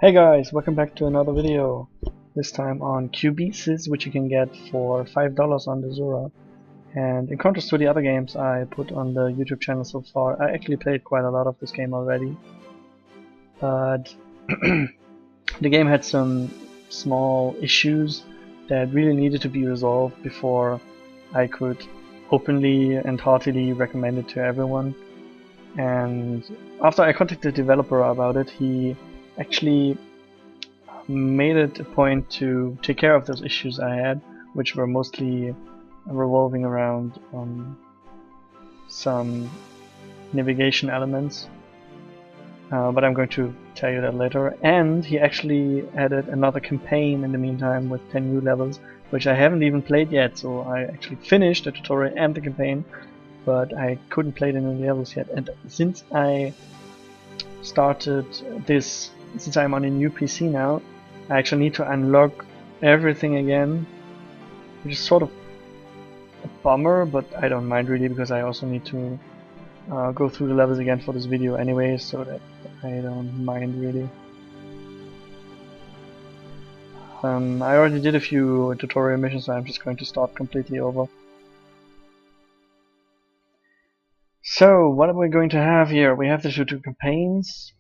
Hey guys, welcome back to another video. This time on Cubesis, which you can get for $5 on the Zora. And in contrast to the other games I put on the YouTube channel so far, I actually played quite a lot of this game already. But the game had some small issues that really needed to be resolved before I could openly and heartily recommend it to everyone. And after I contacted the developer about it, he actually made it a point to take care of those issues I had, which were mostly revolving around some navigation elements. But I'm going to tell you that later. And he actually added another campaign in the meantime with 10 new levels, which I haven't even played yet. So I actually finished the tutorial and the campaign, but I couldn't play the new levels yet. And since I started this, since I'm on a new PC now, I actually need to unlock everything again, which is sort of a bummer, but I don't mind really, because I also need to go through the levels again for this video anyway, so that I don't mind really. I already did a few tutorial missions, so I'm just going to start completely over. So, what are we going to have here? We have the two campaigns.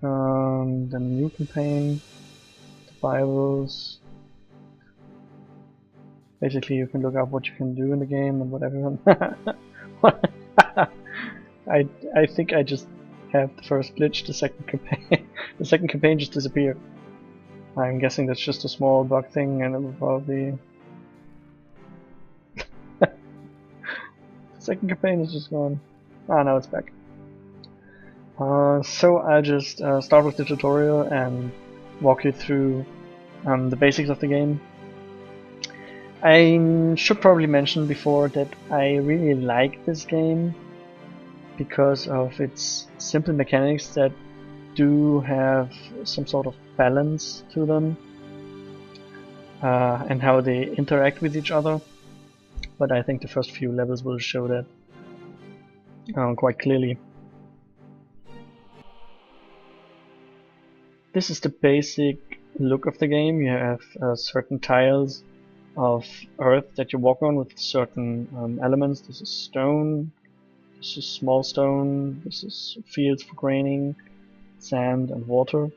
The new campaign, the Bibles. Basically, you can look up what you can do in the game and what everyone. I think I just have the first glitch. The second campaign, the second campaign just disappeared. I'm guessing that's just a small bug thing, and it will probably. The second campaign is just gone. Ah, now it's back. So I'll just start with the tutorial and walk you through the basics of the game. I should probably mention before that I really like this game because of its simple mechanics that do have some sort of balance to them and how they interact with each other. But I think the first few levels will show that quite clearly. This is the basic look of the game. You have certain tiles of earth that you walk on with certain elements. This is stone, this is small stone, this is fields for graining, sand and water.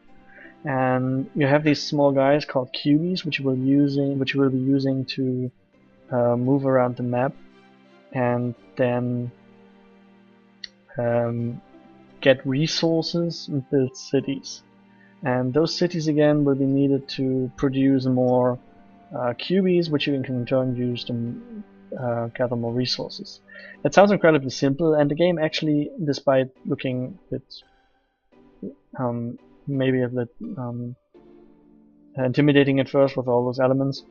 And you have these small guys called cubies, which you will be using to move around the map and then get resources and build cities. And those cities again will be needed to produce more cubies, which you can in turn use to gather more resources. It sounds incredibly simple, and the game actually, despite looking a bit maybe a bit intimidating at first with all those elements,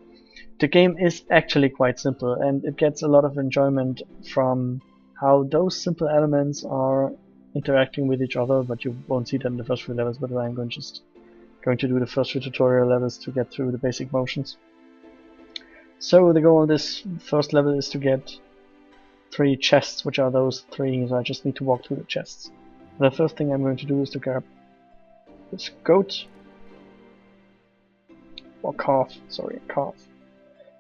the game is actually quite simple, and it gets a lot of enjoyment from how those simple elements are interacting with each other, but you won't see that in the first few levels, but I'm going to do the first few tutorial levels to get through the basic motions. So the goal of this first level is to get 3 chests, which are those 3, so I just need to walk through the chests. The first thing I'm going to do is to grab this goat, or calf, sorry, calf,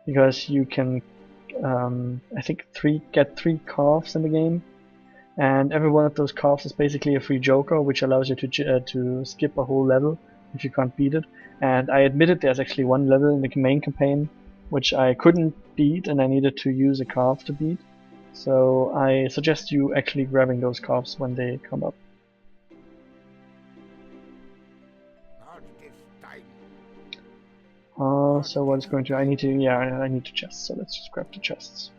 because you can I think get 3 calves in the game, and every one of those calves is basically a free joker, which allows you to skip a whole level if you can't beat it. And I admitted there's actually one level in the main campaign which I couldn't beat, and I needed to use a calf to beat. So I suggest you actually grabbing those calves when they come up. So what is going to, I need to chests, so let's just grab the chests.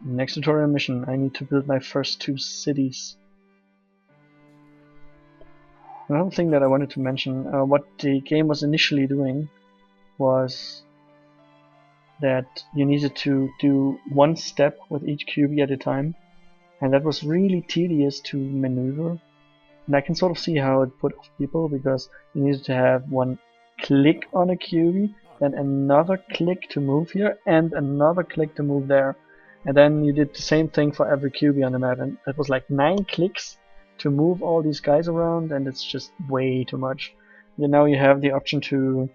Next tutorial mission, I need to build my first 2 cities. Another thing that I wanted to mention, what the game was initially doing was that you needed to do 1 step with each cubie at a time, and that was really tedious to maneuver. And I can sort of see how it put off people, because you needed to have one click on a QB, then another click to move here, and another click to move there. And then you did the same thing for every QB on the map, and that was like 9 clicks to move all these guys around, and it's just way too much. Now you have the option to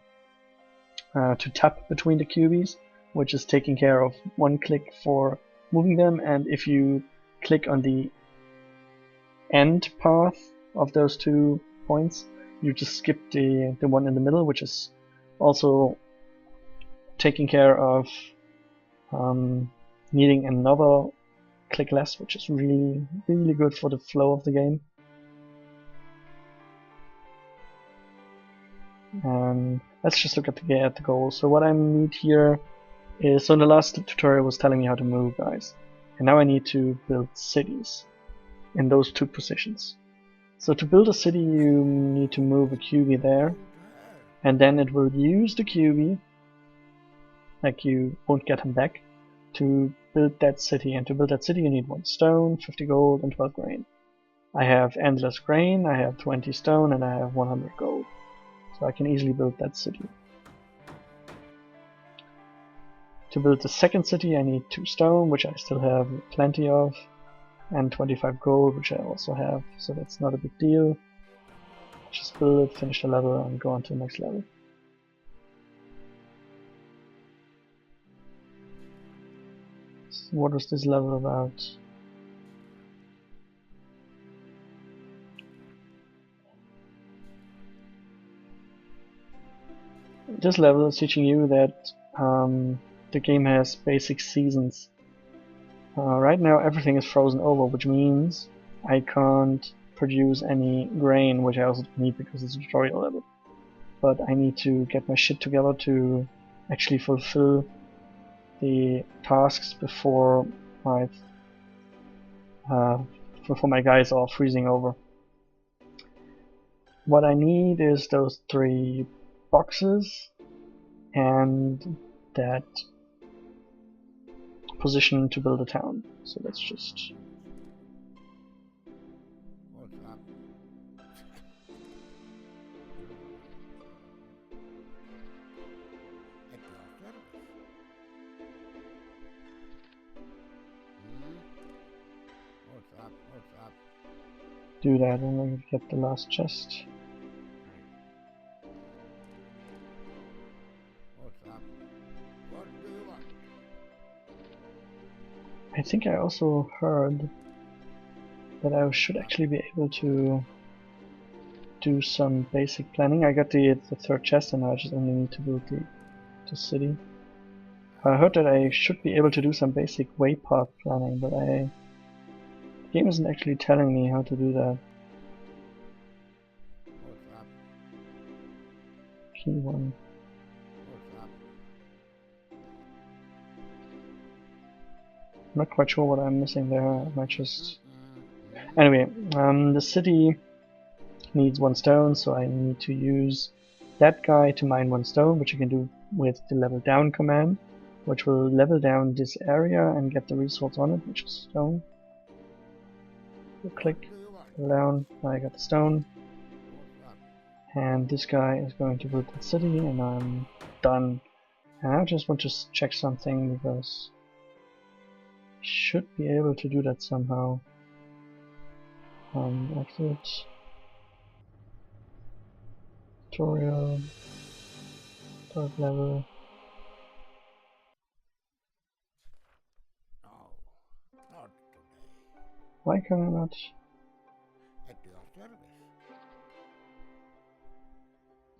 tap between the QBs, which is taking care of 1 click for moving them, and if you click on the end path of those 2 points, you just skip the one in the middle, which is also taking care of needing another click less, which is really good for the flow of the game. And let's just look at the goal. So what I need here is, so in the last tutorial was telling me how to move guys, and now I need to build cities in those 2 positions. So to build a city you need to move a QB there, and then it will use the QB, like you won't get him back, to build that city. And to build that city you need 1 stone, 50 gold and 12 grain. I have endless grain, I have 20 stone, and I have 100 gold. So I can easily build that city. To build the second city I need 2 stone, which I still have plenty of, and 25 gold, which I also have, so that's not a big deal. Just build it, finish the level, and go on to the next level. So what was this level about? This level is teaching you that the game has basic seasons. Right now everything is frozen over, which means I can't produce any grain, which I also need because it's a tutorial level. But I need to get my shit together to actually fulfill the tasks before my guys are freezing over. What I need is those 3 boxes and that position to build a town. So let's just do that and then get the last chest. I think I also heard that I should actually be able to do some basic planning. I got the 3rd chest and I just only need to build the city. I heard that I should be able to do some basic waypath planning, but the game isn't actually telling me how to do that. Key 1. I'm not quite sure what I'm missing there. I might just... Anyway, the city needs 1 stone, so I need to use that guy to mine 1 stone, which I can do with the level down command, which will level down this area and get the resource on it, which is stone. So click, level down, now I got the stone. And this guy is going to build the city, and I'm done. And I just want to check something because I should be able to do that somehow. Exit. Tutorial. 3rd level. Why can I not? At your service.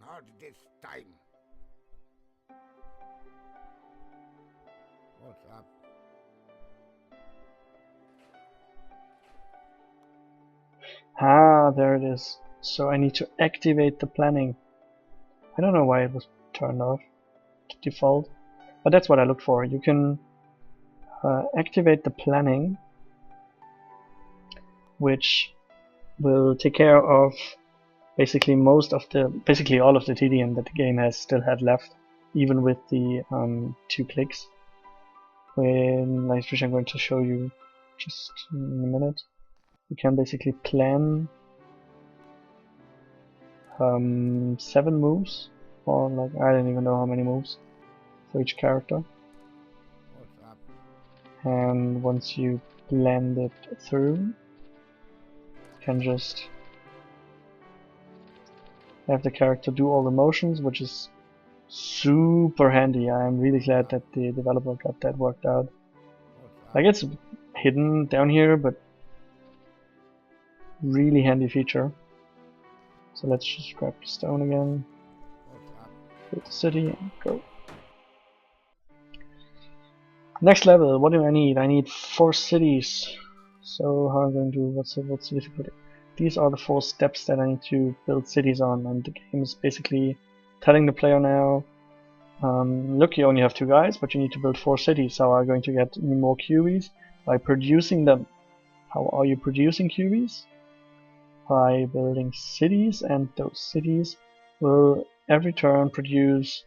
Not this time. What's up? Ah, there it is. So I need to activate the planning. I don't know why it was turned off to default, but that's what I looked for. You can activate the planning, which will take care of basically all of the tedium that the game has still had left, even with the 2 clicks. Which I'm going to show you just in a minute. You can basically plan 7 moves or like I don't even know how many moves for each character. What's up? And once you blend it through, you can just have the character do all the motions, which is super handy. I'm really glad that the developer got that worked out. What's up? Like, it's hidden down here, but really handy feature. So let's just grab the stone again, What's up? build the city, and go. Next level, what do I need? I need 4 cities. So how am I going to do, what's the difficulty? These are the 4 steps that I need to build cities on, and the game is basically telling the player now, look, you only have 2 guys, but you need to build 4 cities. How are you going to get more cubies? By producing them. How are you producing cubies? By building cities, and those cities will every turn produce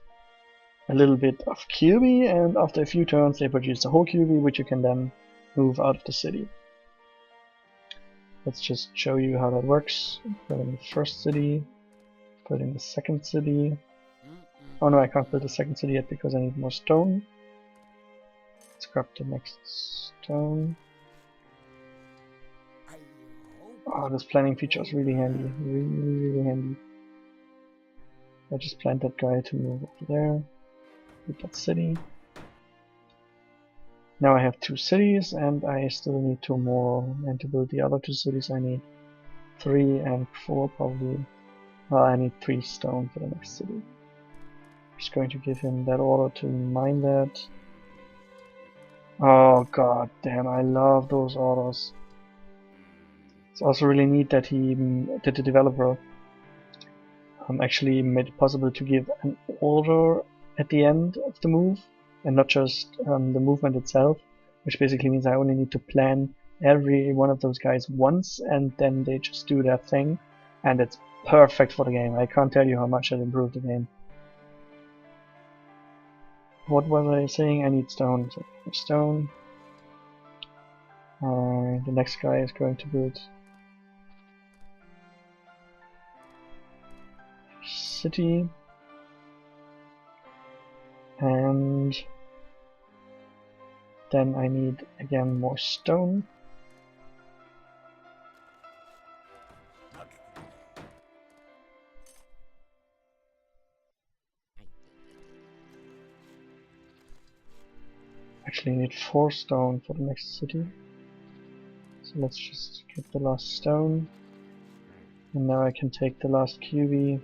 a little bit of cubie, and after a few turns they produce the whole cubie, which you can then move out of the city. Let's just show you how that works. Building the first city, building the second city. Oh no, I can't build the second city yet because I need more stone. Let's grab the next stone. I hope Oh, this planning feature is really handy. Really handy. I just planned that guy to move over there. With that city. Now I have 2 cities, and I still need 2 more. And to build the other 2 cities I need 3 and 4 probably. Well, I need 3 stone for the next city. Just going to give him that order to mine that. Oh god damn, I love those orders. It's also really neat that the developer actually made it possible to give an order at the end of the move, and not just the movement itself, which basically means I only need to plan every one of those guys once, and then they just do their thing, and it's perfect for the game. I can't tell you how much it improved the game. What was I saying? I need stone. So stone. The next guy is going to build city, and then I need again more stone. not today. Actually, I need 4 stone for the next city. So let's just get the last stone. And now I can take the last cubie.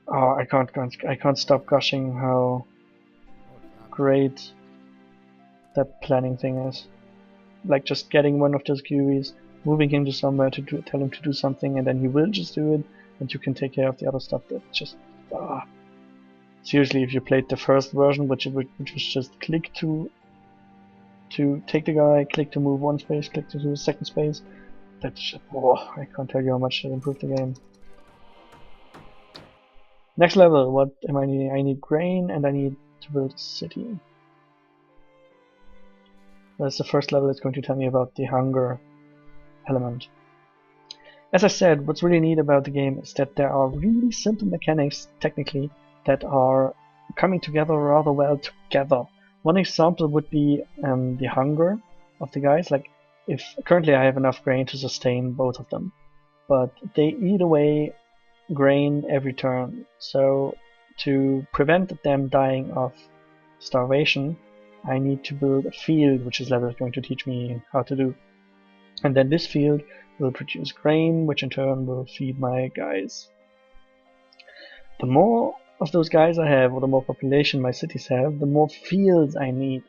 Oh, I can't stop gushing how What's up? great that planning thing is. Like, just getting one of those cubies, moving him to somewhere to tell him to do something, and then he will just do it, and you can take care of the other stuff. That just seriously, if you played the first version, which was just click to take the guy, click to move one space, click to do the second space, that's just, oh, I can't tell you how much that improved the game. Next level, what am I needing? I need grain, and I need to build a city. That's the first level. It's going to tell me about the hunger element. As I said, what's really neat about the game is that there are really simple mechanics, technically, that are coming together rather well together. One example would be the hunger of the guys. Like, if currently I have enough grain to sustain both of them, but they eat away grain every turn. So to prevent them dying of starvation, I need to build a field, which this level is going to teach me how to do. And then this field will produce grain, which in turn will feed my guys. The more of those guys I have, or the more population my cities have, the more fields I need.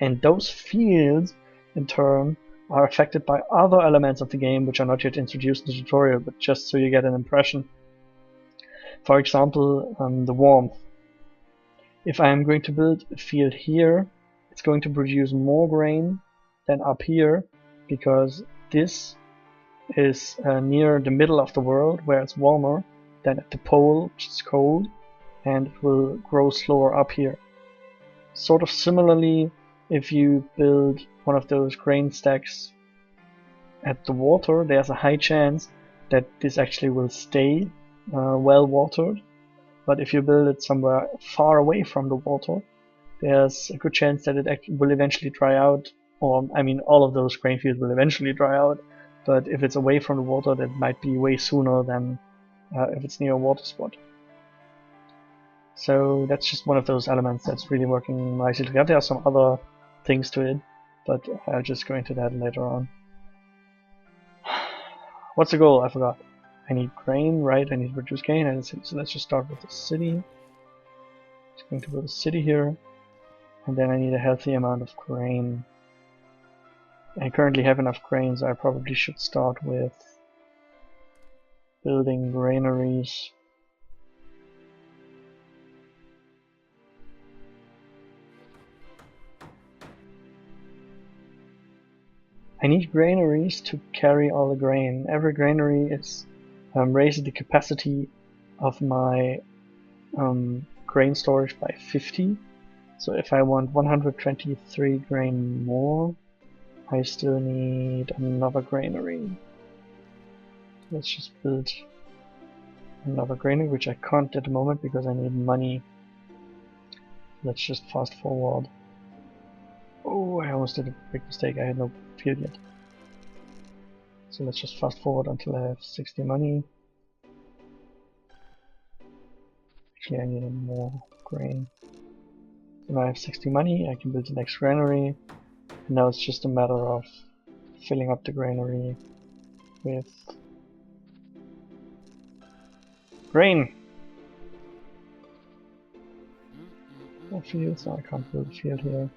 And those fields, in turn, are affected by other elements of the game which are not yet introduced in the tutorial, but just so you get an impression. For example, the warmth. If I am going to build a field here, it's going to produce more grain than up here, because this is near the middle of the world, where it's warmer than at the pole, which is cold, and it will grow slower up here. Sort of similarly, if you build one of those grain stacks at the water, there's a high chance that this actually will stay well watered, but if you build it somewhere far away from the water, there's a good chance that it will eventually dry out, or I mean all of those grain fields will eventually dry out, but if it's away from the water, that might be way sooner than if it's near a water spot. So that's just one of those elements that's really working nicely together. There are some other things to it, but I'll just go into that later on. What's the goal? I forgot. I need grain, right? I need to produce grain, so let's just start with the city. Just going to build a city here, and then I need a healthy amount of grain. I currently have enough grain, so I probably should start with building granaries. I need granaries to carry all the grain. Every granary is raises the capacity of my grain storage by 50. So if I want 123 grain more, I still need another granary. Let's just build another granary, which I can't at the moment because I need money. Let's just fast forward. Oh, I almost did a big mistake. I had no field yet. So let's just fast forward until I have 60 money. Actually, I need more grain. So now I have 60 money. I can build the next granary. And now it's just a matter of filling up the granary with grain. No field, so I can't build a field here.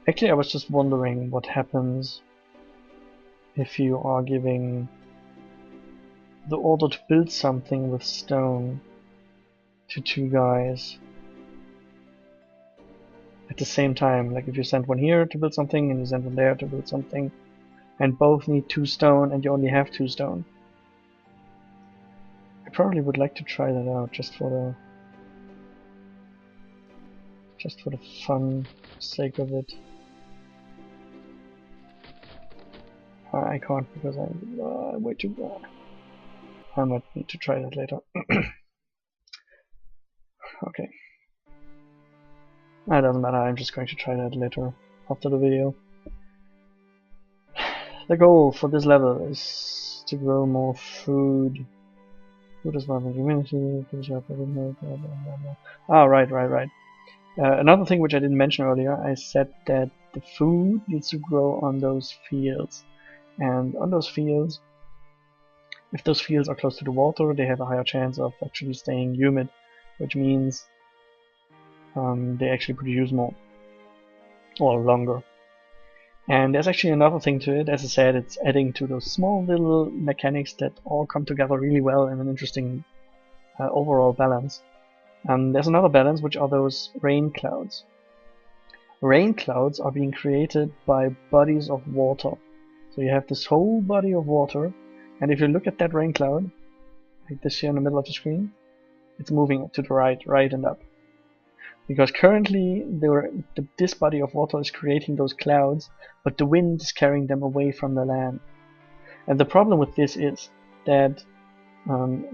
Actually, I was just wondering what happens if you are giving the order to build something with stone to two guys at the same time. Like if you send one here to build something and you send one there to build something, and both need 2 stone and you only have 2 stone. I probably would like to try that out just for the fun sake of it. I can't because I'm way too bad. I might need to try that later. Okay. It doesn't matter, I'm just going to try that later after the video. The goal for this level is to grow more food. Food is one of the community. Ah, right. Another thing which I didn't mention earlier, I said that the food needs to grow on those fields. And on those fields, if those fields are close to the water, they have a higher chance of actually staying humid, which means they actually produce more or longer. And there's actually another thing to it. As I said, it's adding to those small little mechanics that all come together really well in an interesting overall balance. There's another balance, which are those rain clouds. Rain clouds are being created by bodies of water. So you have this whole body of water, and if you look at that rain cloud, like this here in the middle of the screen, it's moving to the right and up. Because currently this body of water is creating those clouds, but the wind is carrying them away from the land. And the problem with this is that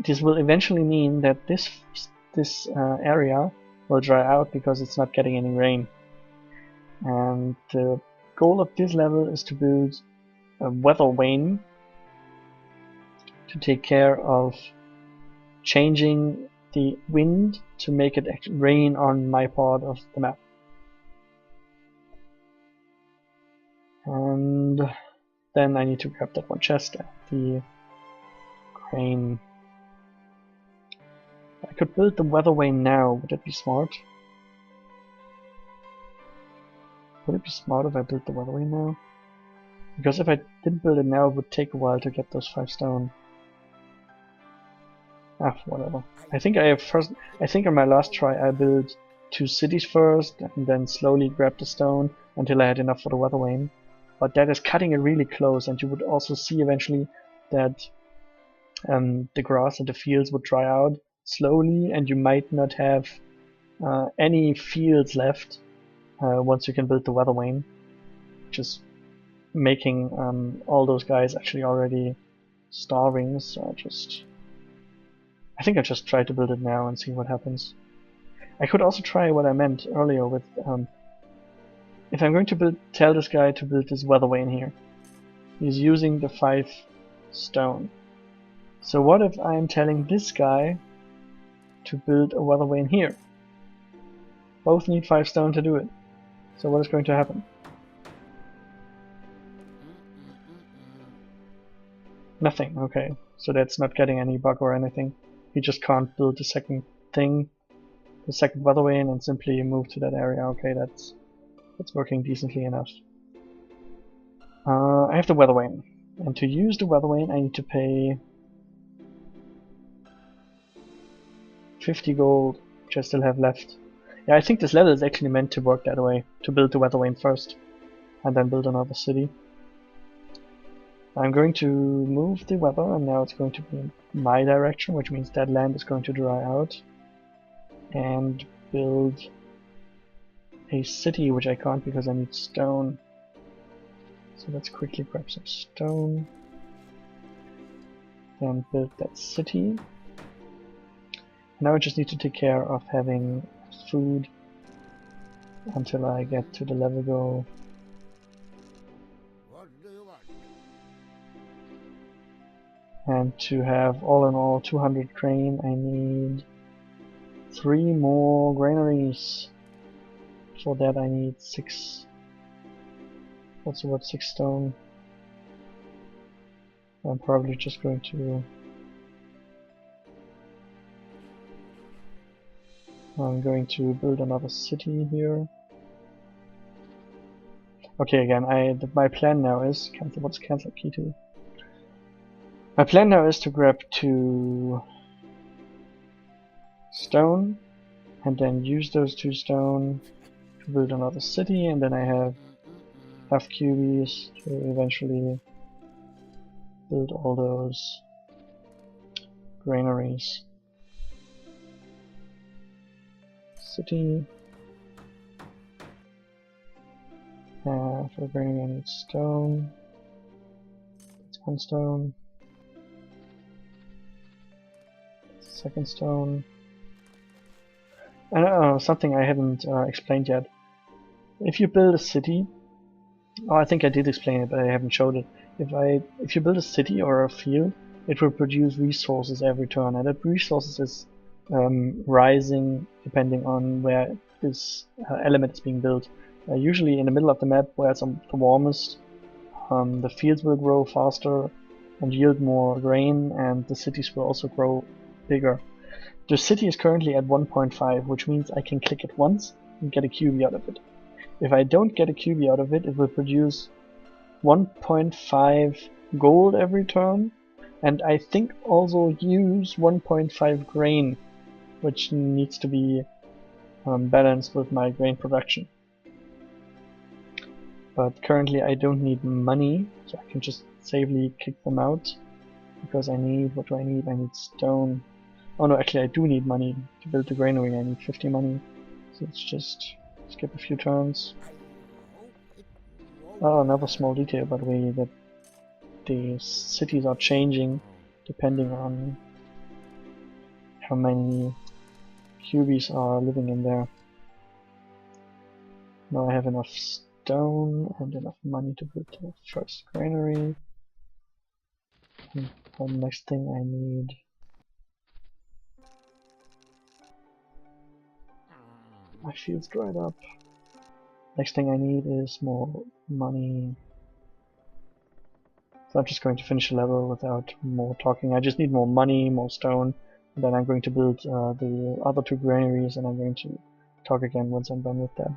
this will eventually mean that this area will dry out because it's not getting any rain. And the goal of this level is to build a weather vane to take care of changing the wind to make it actually rain on my part of the map. And then I need to grab that one chest at the crane. I could build the weather vane now. Would that be smart? Would it be smart if I built the weather vane now? Because if I didn't build it now, it would take a while to get those 5 stone. Ah, whatever. I think on my last try I built 2 cities first, and then slowly grabbed the stone until I had enough for the weather vane. But that is cutting it really close, and you would also see eventually that the grass and the fields would dry out slowly, and you might not have any fields left once you can build the weather vane, which is making all those guys actually already starving. So I just I think I'll just try to build it now and see what happens. I could also try what I meant earlier with if I'm going to tell this guy to build this weather vane here. He's using the 5 stone. So what if I'm telling this guy to build a weather vane here? Both need 5 stone to do it. So what is going to happen? Nothing, okay. So that's not getting any bug or anything. He just can't build the second thing, the second weather vane, and simply move to that area. Okay, that's working decently enough. I have the weather vane, and to use the weather vane I need to pay 50 gold, which I still have left. Yeah, I think this level is actually meant to work that way, to build the weather vane first, and then build another city. I'm going to move the weather, and now it's going to be in my direction, which means that land is going to dry out, and build a city, which I can't because I need stone. So let's quickly grab some stone, then build that city. Now I just need to take care of having food until I get to the level goal. What do you want? And to have all in all 200 grain, I need 3 more granaries. For that I need 6. What's about 6 stone? I'm probably just going to build another city here. Okay, again, my plan now is cancel. What's cancel key to? My plan now is to grab 2 stone, and then use those 2 stone to build another city, and then I have cubies to eventually build all those granaries. City. For granary I need stone. That's 1 stone. Second stone. Something I haven't explained yet. If you build a city, I think I did explain it, but I haven't showed it. If you build a city or a field, it will produce resources every turn, and that resources is rising depending on where this element is being built. Usually in the middle of the map, where it's the warmest, the fields will grow faster and yield more grain, and the cities will also grow bigger. The city is currently at 1.5, which means I can click it once and get a cube out of it. If I don't get a cube out of it, it will produce 1.5 gold every turn, and I think also use 1.5 grain, which needs to be balanced with my grain production. But currently I don't need money, so I can just safely kick them out, because I need, what do I need? I need stone. Oh no, actually I do need money to build the granary. I need 50 money, so let's just skip a few turns. Oh, another small detail, by the way, that the cities are changing depending on how many cubies are living in there. Now I have enough stone and enough money to build the first granary. And the next thing I need, my field's dried up. Next thing I need is more money. So I'm just going to finish the level without more talking. I just need more money, more stone, and then I'm going to build the other 2 granaries, and I'm going to talk again once I'm done with that.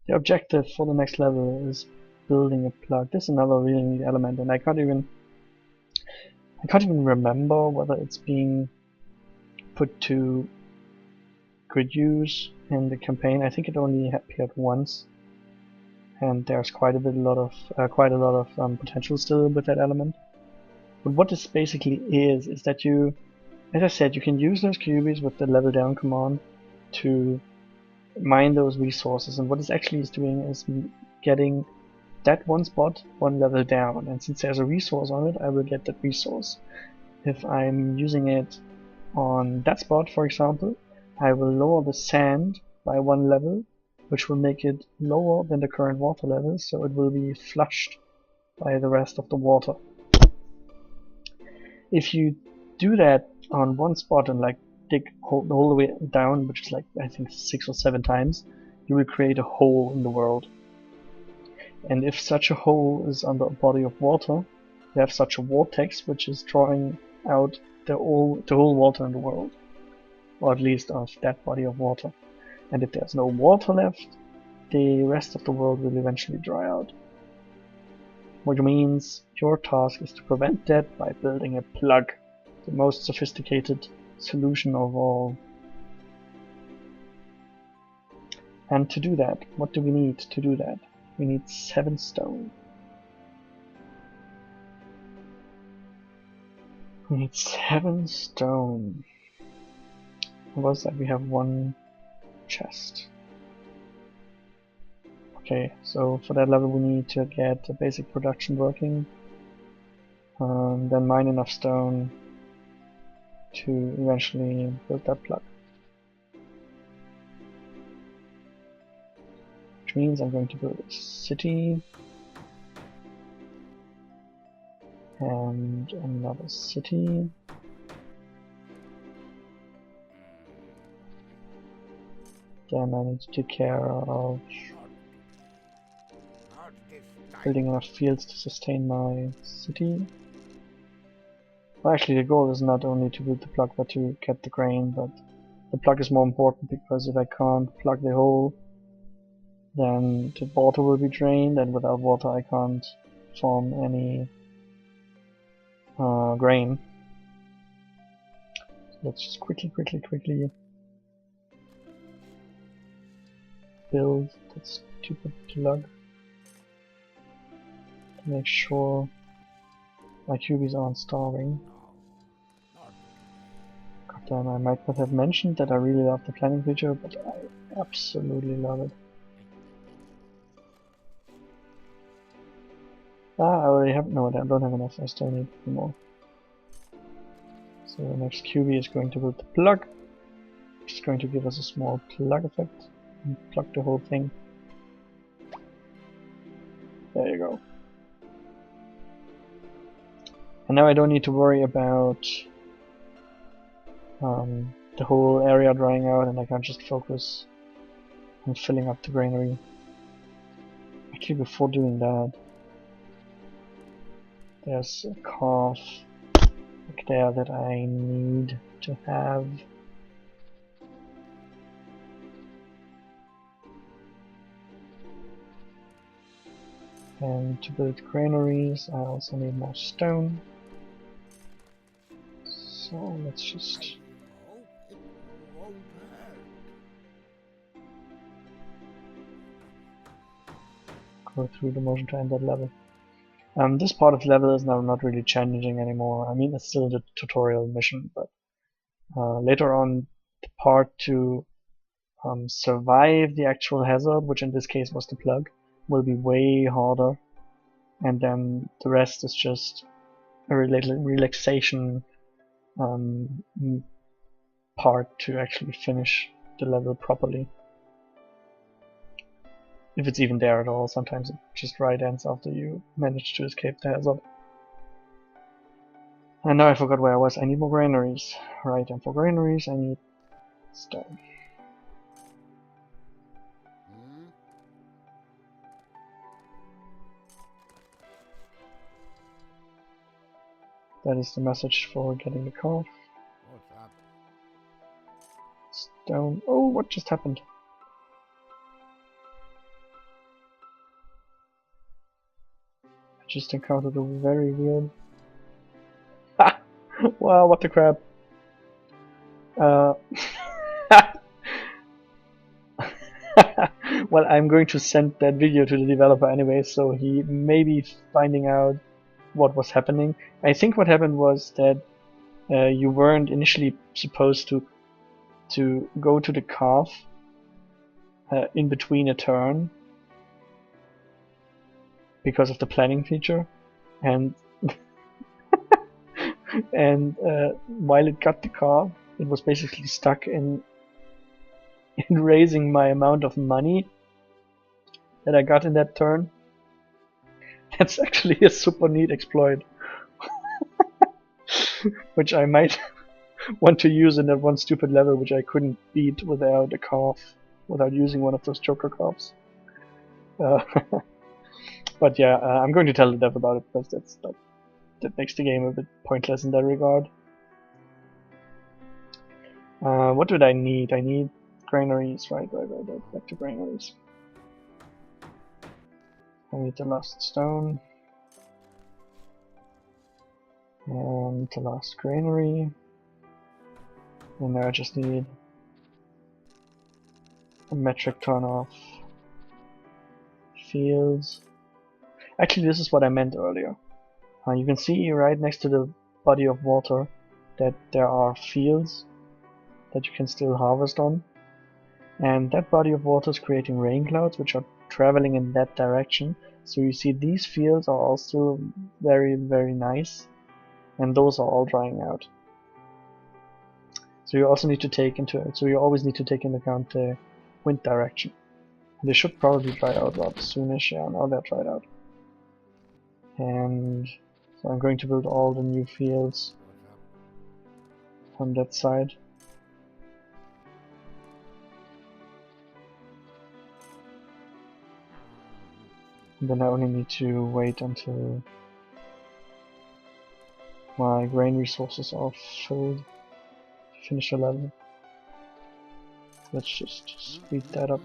The objective for the next level is building a plug. This is another really neat element, and I can't even remember whether it's being put to good use in the campaign. I think it only appeared once, and there's quite a lot of potential still with that element. But what this basically is that you, as I said, you can use those cubies with the level down command to mine those resources, and what this actually is doing is getting that one spot one level down, and since there's a resource on it, I will get that resource. If I'm using it on that spot, for example, I will lower the sand by one level, which will make it lower than the current water level, so it will be flushed by the rest of the water. If you do that on one spot and like dig all the way down, which is like I think 6 or 7 times, you will create a hole in the world. And if such a hole is under a body of water, you have such a vortex which is drawing out the whole water in the world, or at least of that body of water. And if there's no water left, the rest of the world will eventually dry out. Which means your task is to prevent that by building a plug, the most sophisticated solution of all. And to do that, what do we need to do that? We need 7 stone. We need 7 stone. What was that? We have 1 chest. Okay, so for that level we need to get the basic production working, then mine enough stone to eventually build that plug. Which means I'm going to build a city and another city. Then I need to take care of building enough fields to sustain my city. Well, actually the goal is not only to build the plug but to get the grain, but the plug is more important because if I can't plug the hole, then the water will be drained, and without water I can't form any grain. So let's just quickly build that stupid plug to make sure my cubies aren't starving. Goddamn, I might not have mentioned that I really love the planning feature, but I absolutely love it. I already have, no, I don't have enough, I still need more. So the next cubie is going to build the plug, which is going to give us a small plug effect, and plug the whole thing. There you go. And now I don't need to worry about the whole area drying out, and I can just focus on filling up the granary. Actually, before doing that, there's a calf back there that I need to have. And to build granaries, I also need more stone. So let's just go through the motion to end that level. This part of the level is now not really challenging anymore. I mean, it's still the tutorial mission, but later on, the part to survive the actual hazard, which in this case was the plug, will be way harder, and then the rest is just a relaxation part to actually finish the level properly. If it's even there at all, sometimes it just right ends after you manage to escape the hazard. And now I forgot where I was. I need more granaries. Right, and for granaries I need stone. That is the message for getting the calf. What's up? Stone. Oh, what just happened? just encountered a very weird... Ha! Wow, what the crap. Well, I'm going to send that video to the developer anyway, so he may be finding out what was happening. I think what happened was that you weren't initially supposed to go to the carve in between a turn because of the planning feature, and and while it got the carve, it was basically stuck in raising my amount of money that I got in that turn. That's actually a super neat exploit, which I might want to use in that one stupid level which I couldn't beat without a carve, without using one of those Joker carves. But yeah, I'm going to tell the dev about it because that makes the game a bit pointless in that regard. What did I need? I need granaries, right, back to granaries. I need the last stone and the last granary, and now I just need a metric ton of fields. Actually, this is what I meant earlier. You can see right next to the body of water that there are fields that you can still harvest on, and that body of water is creating rain clouds which are traveling in that direction. So you see these fields are all still very, very nice, and those are all drying out. So you also need to take into it. So you always need to take into account the wind direction. They should probably dry out rather soonish. Yeah, now they're dried out. And so I'm going to build all the new fields on that side. And then I only need to wait until my grain resources are filled to finish the level. Let's just speed that up.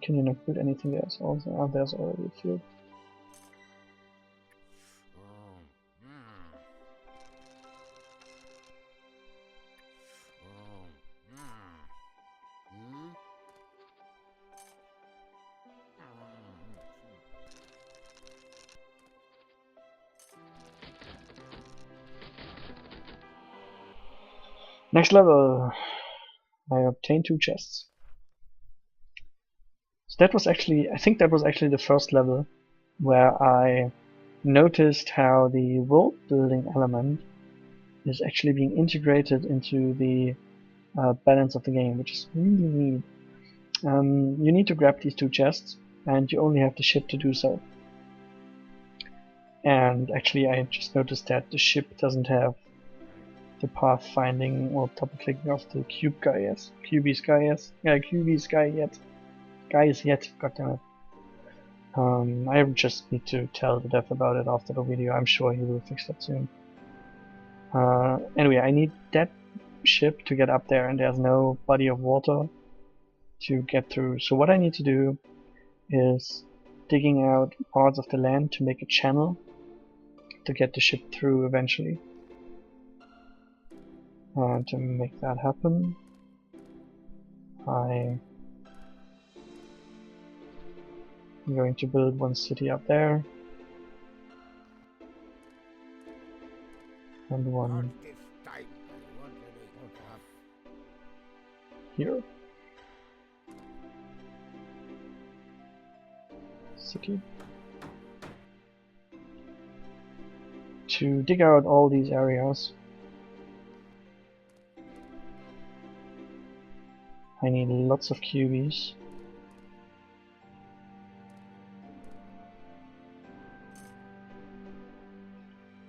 Can you not build anything else? Also, there's already a field. Next level, I obtained 2 chests. So that was actually, I think that was actually the first level where I noticed how the world building element is actually being integrated into the balance of the game, which is really neat. You need to grab these 2 chests, and you only have the ship to do so. And actually I just noticed that the ship doesn't have the pathfinding or double clicking of the cube guy yet. Cubesis guys yet. Goddammit. I just need to tell the dev about it after the video. I'm sure he will fix that soon. Anyway, I need that ship to get up there, and there's no body of water to get through. So what I need to do is digging out parts of the land to make a channel to get the ship through eventually. And to make that happen, I'm going to build one city up there and one here. City. To dig out all these areas, I need lots of cubies.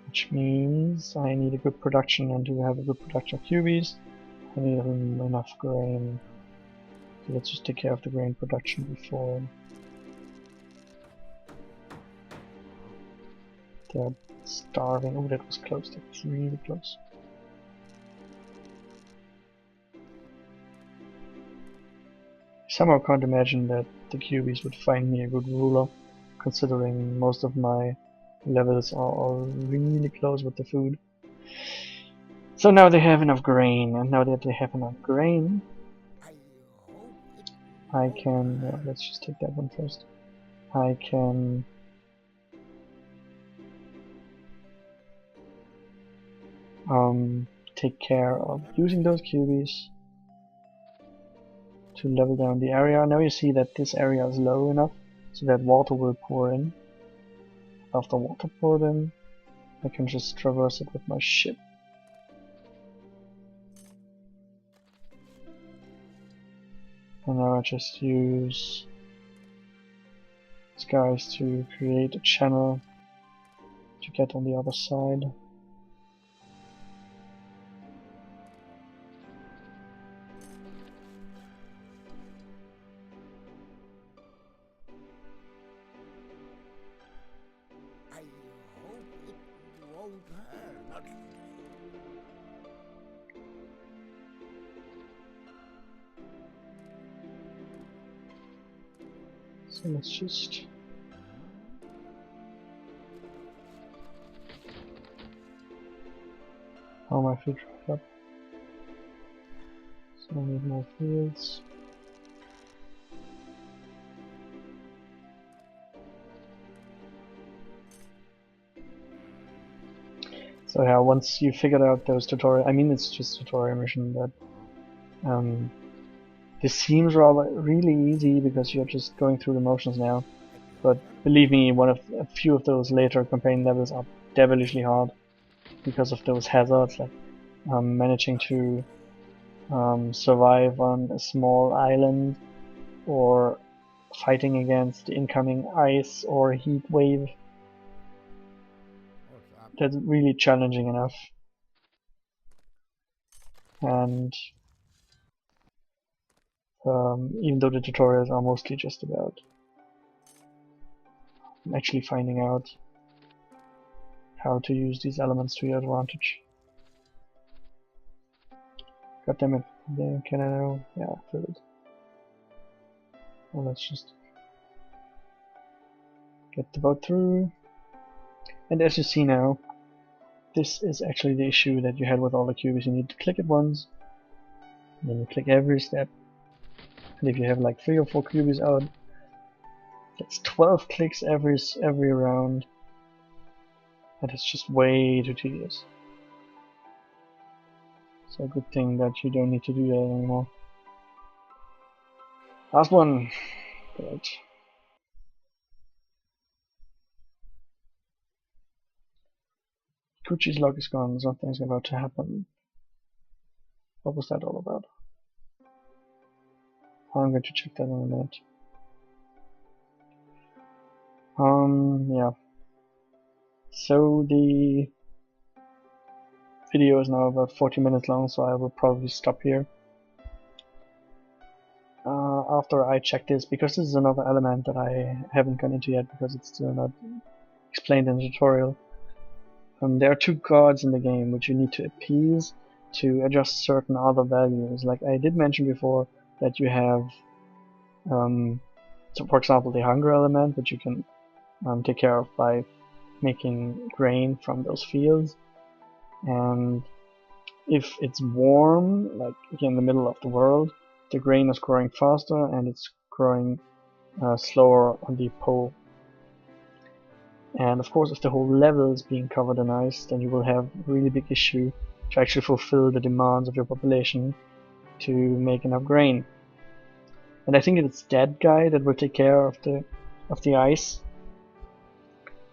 Which means I need a good production, and to have a good production of cubies, I need enough grain. So let's just take care of the grain production before they're starving. Oh, that was close, that was really close. somehow can't imagine that the Cubies would find me a good ruler, considering most of my levels are all really close with the food. So now they have enough grain, and now that they have enough grain, I hope it I won't can, hurt. let's just take that one first. I can take care of using those cubies to level down the area. Now you see that this area is low enough so that water will pour in. After water poured in, I can just traverse it with my ship. And now I just use these guys to create a channel to get on the other side. I hope it won't hurt. So let's just how my food dried up. So I need more fields. So yeah, once you figured out those tutorial, I mean it's just tutorial mission, but this seems rather really easy because you're just going through the motions now. But believe me, a few of those later campaign levels are devilishly hard because of those hazards, like managing to survive on a small island, or fighting against the incoming ice or heat wave. What's up? That's really challenging enough. And even though the tutorials are mostly just about actually finding out how to use these elements to your advantage. God damn it, can I know? Yeah, fill it. Well, let's just get the boat through. And as you see now, this is actually the issue that you had with all the cubies. You need to click it once, and then you click every step. And if you have like 3 or 4 cubies out, that's 12 clicks every round. That is just way too tedious. So good thing that you don't need to do that anymore. Last one. Great. Gucci's log is gone. Something's about to happen. What was that all about? I'm going to check that in a minute. Yeah. So the video is now about 40 minutes long, so I will probably stop here. After I check this, because this is another element that I haven't gone into yet because it's still not explained in the tutorial. There are 2 gods in the game which you need to appease to adjust certain other values. Like I did mention before, that you have, so for example, the hunger element, which you can take care of by making grain from those fields. And if it's warm, like in the middle of the world, the grain is growing faster and it's growing slower on the pole. And of course, if the whole level is being covered in ice, then you will have a really big issue to actually fulfill the demands of your population to make enough grain. And I think it's that guy that will take care of the ice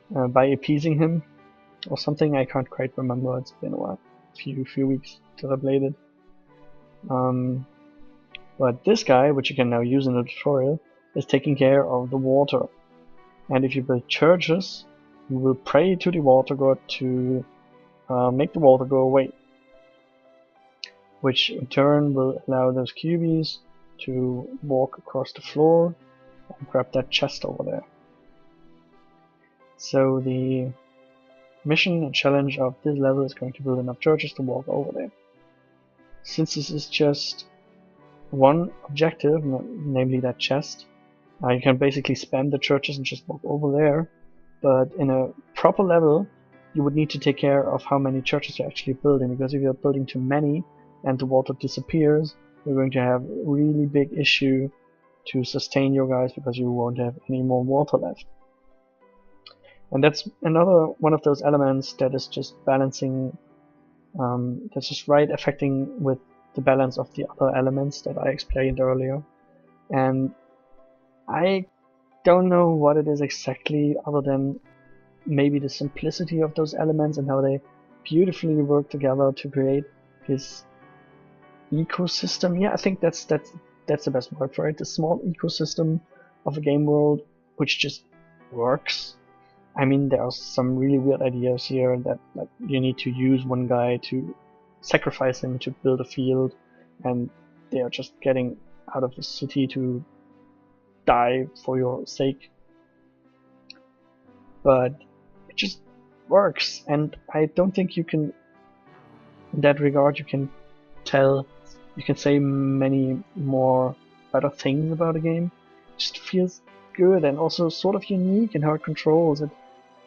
by appeasing him or something. I can't quite remember. It's been a while, few weeks till I played it. But this guy, which you can now use in the tutorial, is taking care of the water. And if you build churches, you will pray to the water god to make the water go away, which in turn will allow those cubies to walk across the floor and grab that chest over there. So the mission and challenge of this level is going to build enough churches to walk over there. Since this is just one objective, namely that chest. You can basically spam the churches and just walk over there, but in a proper level you would need to take care of how many churches you're actually building, because if you're building too many and the water disappears, you're going to have a really big issue to sustain your guys, because you won't have any more water left. And that's another one of those elements that is just balancing, that's just right affecting with the balance of the other elements that I explained earlier. And I don't know what it is exactly, other than maybe the simplicity of those elements and how they beautifully work together to create this ecosystem. Yeah, I think that's the best word for it. The small ecosystem of a game world which just works. I mean, there are some really weird ideas here that, like, you need to use one guy to sacrifice him to build a field, and they are just getting out of the city to die for your sake. But it just works, and I don't think you can, in that regard, you can say many more better things about a game. It just feels good and also sort of unique in how it controls it.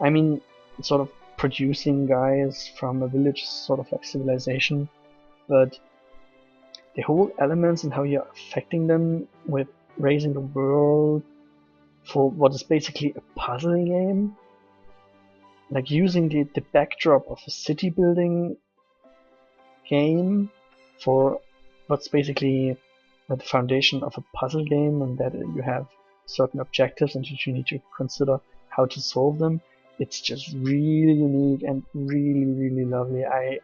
I mean, sort of producing guys from a village, sort of like Civilization, but the whole elements and how you're affecting them with raising the world for what is basically a puzzle game, like using the backdrop of a city building game for what's basically the foundation of a puzzle game, and that you have certain objectives and you need to consider how to solve them. It's just really unique and really lovely. I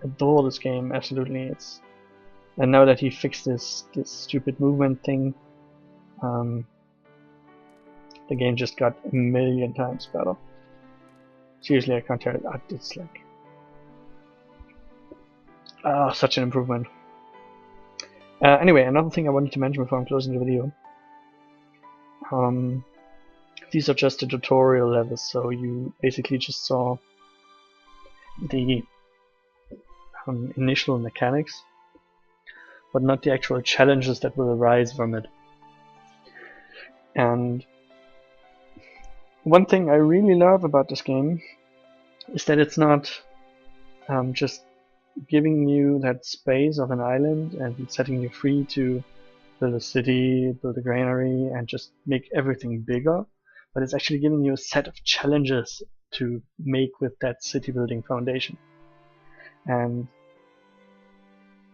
adore this game, absolutely. And now that he fixed this stupid movement thing, the game just got a million times better. Seriously, I can't tell it. It's like such an improvement. Anyway, another thing I wanted to mention before I'm closing the video. These are just the tutorial levels, so you basically just saw the initial mechanics, but not the actual challenges that will arise from it. And one thing I really love about this game is that it's not just giving you that space of an island and setting you free to build a city, build a granary, and just make everything bigger, but it's actually giving you a set of challenges to make with that city building foundation. And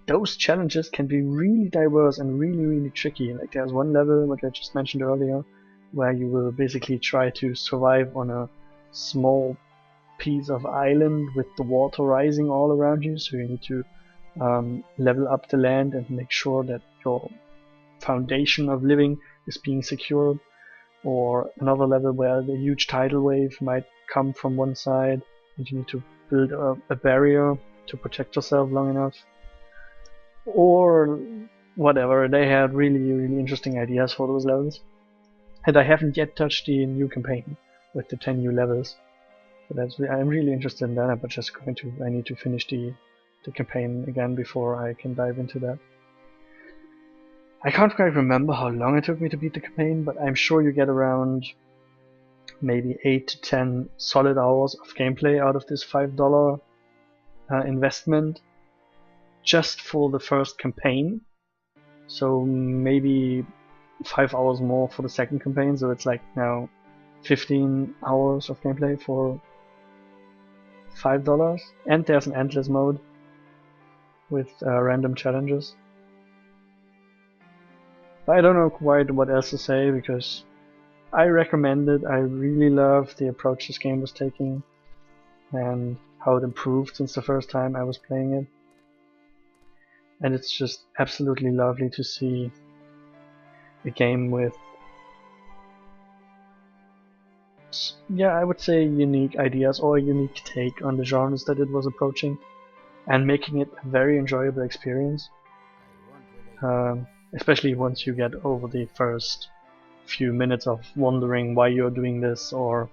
those challenges can be really diverse and really tricky. Like, there's one level, which I just mentioned earlier, where you will basically try to survive on a small piece of island with the water rising all around you, so you need to level up the land and make sure that your foundation of living is being secured. Or another level where the huge tidal wave might come from one side and you need to build a barrier to protect yourself long enough. Or whatever, they had really interesting ideas for those levels. And I haven't yet touched the new campaign with the 10 new levels. So I'm really interested in that, but I need to finish the campaign again before I can dive into that. I can't quite remember how long it took me to beat the campaign, but I'm sure you get around maybe 8 to 10 solid hours of gameplay out of this $5 investment just for the first campaign. So maybe 5 hours more for the second campaign, so it's like now 15 hours of gameplay for $5. And there's an endless mode with random challenges. I don't know quite what else to say, because I recommend it. I really love the approach this game was taking and how it improved since the first time I was playing it. And it's just absolutely lovely to see a game with, yeah, I would say unique ideas or a unique take on the genres that it was approaching, and making it a very enjoyable experience. Especially once you get over the first few minutes of wondering why you're doing this, or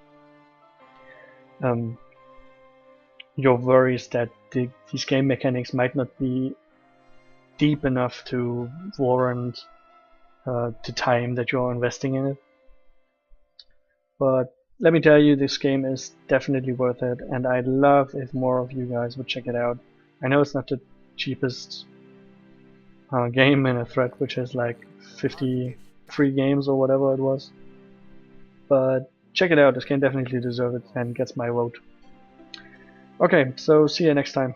your worries that these game mechanics might not be deep enough to warrant the time that you're investing in it. But let me tell you, this game is definitely worth it, and I'd love if more of you guys would check it out. I know it's not the cheapest game in a thread which has like 50 free games or whatever it was, but check it out, this game definitely deserves it and gets my vote. Okay, so see you next time.